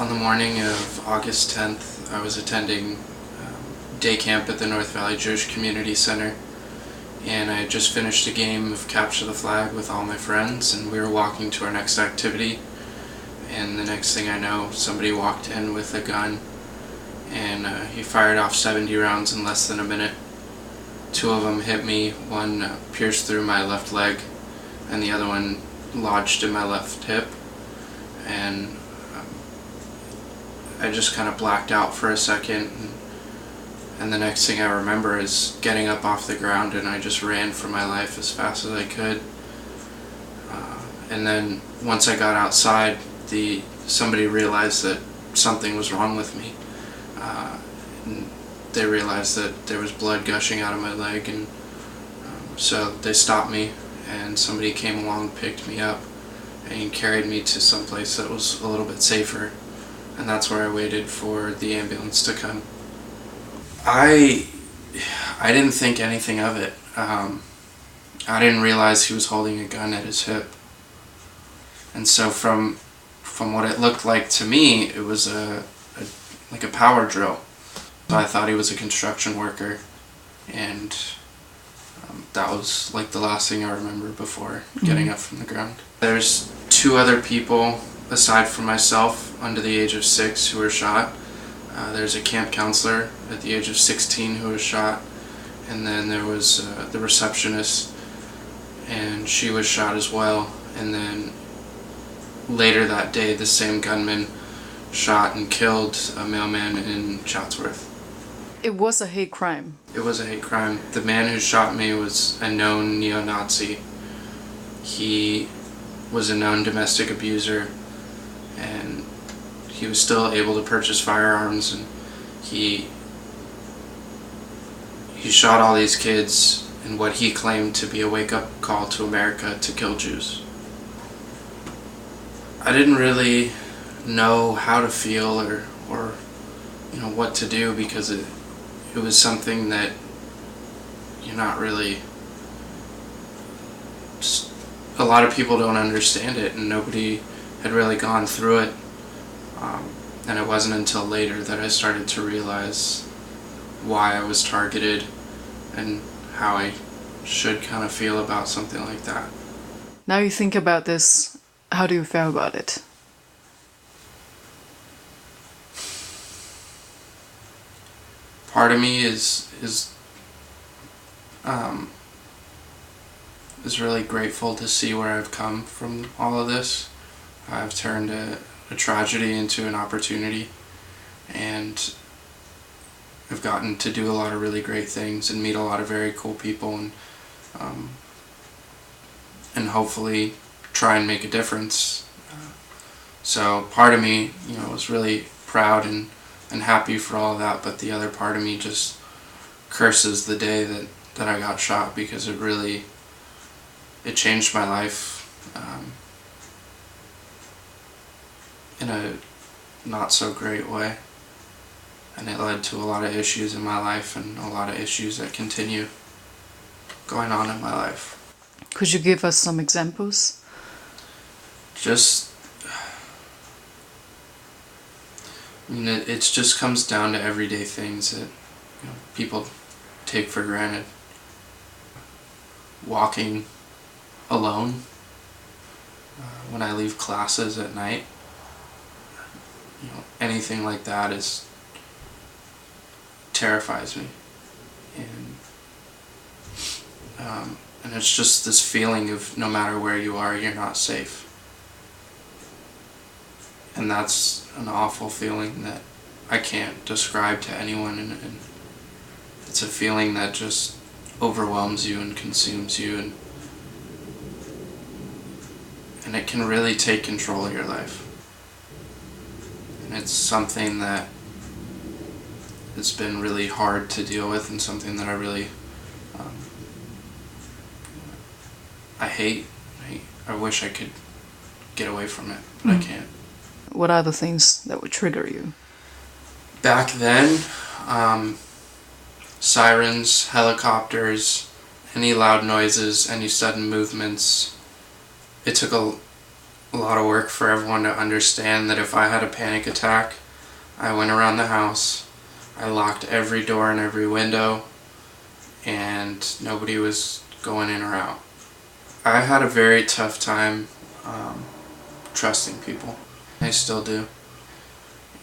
On the morning of August 10th, I was attending day camp at the North Valley Jewish Community Center, and I had just finished a game of Capture the Flag with all my friends, and we were walking to our next activity, and the next thing I know, somebody walked in with a gun, and he fired off 70 rounds in less than a minute. 2 of them hit me, one pierced through my left leg, and the other one lodged in my left hip, and I just kind of blacked out for a second, and the next thing I remember is getting up off the ground, and I just ran for my life as fast as I could. And then once I got outside, somebody realized that something was wrong with me. And they realized that there was blood gushing out of my leg, and so they stopped me, and somebody came along, picked me up, and carried me to some place that was a little bit safer. And that's where I waited for the ambulance to come. I didn't think anything of it. I didn't realize he was holding a gun at his hip. And so from what it looked like to me, it was like a power drill. So I thought he was a construction worker, and that was like the last thing I remember before getting up from the ground. There's 2 other people aside from myself under the age of 6 who were shot. There's a camp counselor at the age of 16 who was shot, and then there was the receptionist, and she was shot as well. And then later that day, the same gunman shot and killed a mailman in Chatsworth. It was a hate crime. It was a hate crime. The man who shot me was a known neo-Nazi. He was a known domestic abuser, and he was still able to purchase firearms, and he shot all these kids in what he claimed to be a wake-up call to America to kill Jews. I didn't really know how to feel or what to do, because it was something that you're not really, a lot of people don't understand it, and nobody had really gone through it. And it wasn't until later that I started to realize why I was targeted and how I should kind of feel about something like that. Now you think about this, how do you feel about it? Part of me is really grateful to see where I've come from all of this. I've turned a tragedy into an opportunity, and I've gotten to do a lot of really great things and meet a lot of very cool people, and hopefully try and make a difference. So part of me, was really proud and happy for all of that, but the other part of me just curses the day that I got shot, because it changed my life in a not so great way, and it led to a lot of issues in my life, and a lot of issues that continue going on in my life. Could you give us some examples? It just comes down to everyday things that people take for granted. Walking alone when I leave classes at night, anything like that terrifies me, and it's just this feeling of no matter where you are, you're not safe. And that's an awful feeling that I can't describe to anyone, and it's a feeling that just overwhelms you and consumes you, and it can really take control of your life. And it's something that it's been really hard to deal with, and something that I really I hate. I wish I could get away from it, but I can't. What are the things that would trigger you? Back then, sirens, helicopters, any loud noises, any sudden movements. It took a lot of work for everyone to understand that if I had a panic attack, I went around the house, I locked every door and every window, and nobody was going in or out. I had a very tough time trusting people. I still do.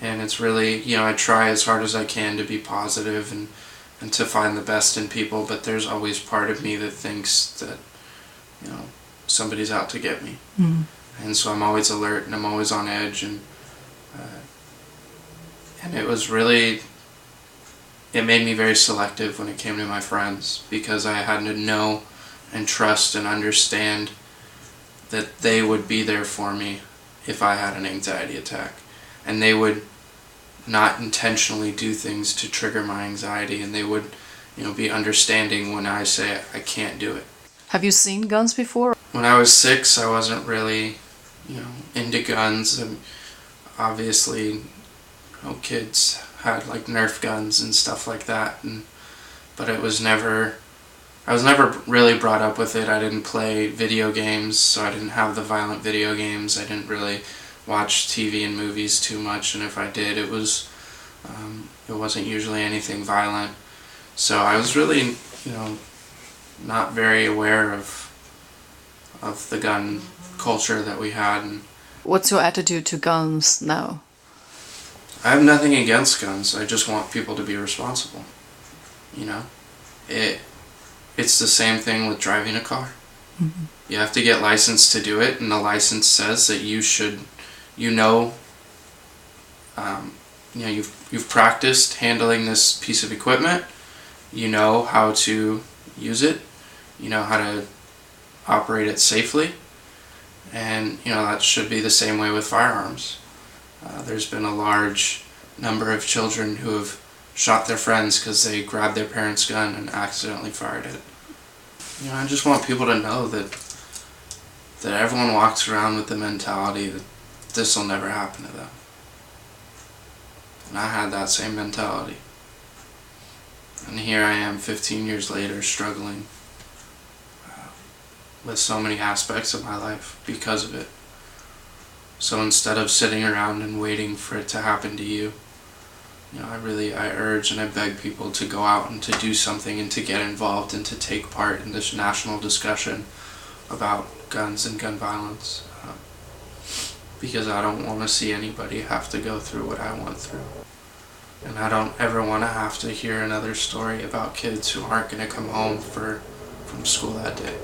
And it's really, I try as hard as I can to be positive and to find the best in people, but there's always part of me that thinks that, somebody's out to get me. Mm. And so I'm always alert and I'm always on edge, and it was really, it made me very selective when it came to my friends, because I had to know and trust and understand that they would be there for me if I had an anxiety attack. And they would not intentionally do things to trigger my anxiety, and they would, be understanding when I say I can't do it. Have you seen guns before? When I was 6, I wasn't really, into guns. And obviously, kids had like Nerf guns and stuff like that, but I was never really brought up with it. I didn't play video games, so I didn't have the violent video games. I didn't really watch TV and movies too much, and if I did, it wasn't usually anything violent. So I was really, not very aware of the gun culture that we had. And What's your attitude to guns now? I have nothing against guns. I just want people to be responsible. It's the same thing with driving a car. Mm-hmm. You have to get licensed to do it, and the license says that you should, you've practiced handling this piece of equipment. You know how to use it. You know how to operate it safely. And, that should be the same way with firearms. There's been a large number of children who have shot their friends because they grabbed their parents' gun and accidentally fired it. I just want people to know that everyone walks around with the mentality that this will never happen to them. And I had that same mentality. And here I am 15 years later struggling with so many aspects of my life because of it. So instead of sitting around and waiting for it to happen to you, I urge and I beg people to go out and to do something and to get involved and to take part in this national discussion about guns and gun violence. Because I don't want to see anybody have to go through what I went through. And I don't ever want to have to hear another story about kids who aren't going to come home from school that day.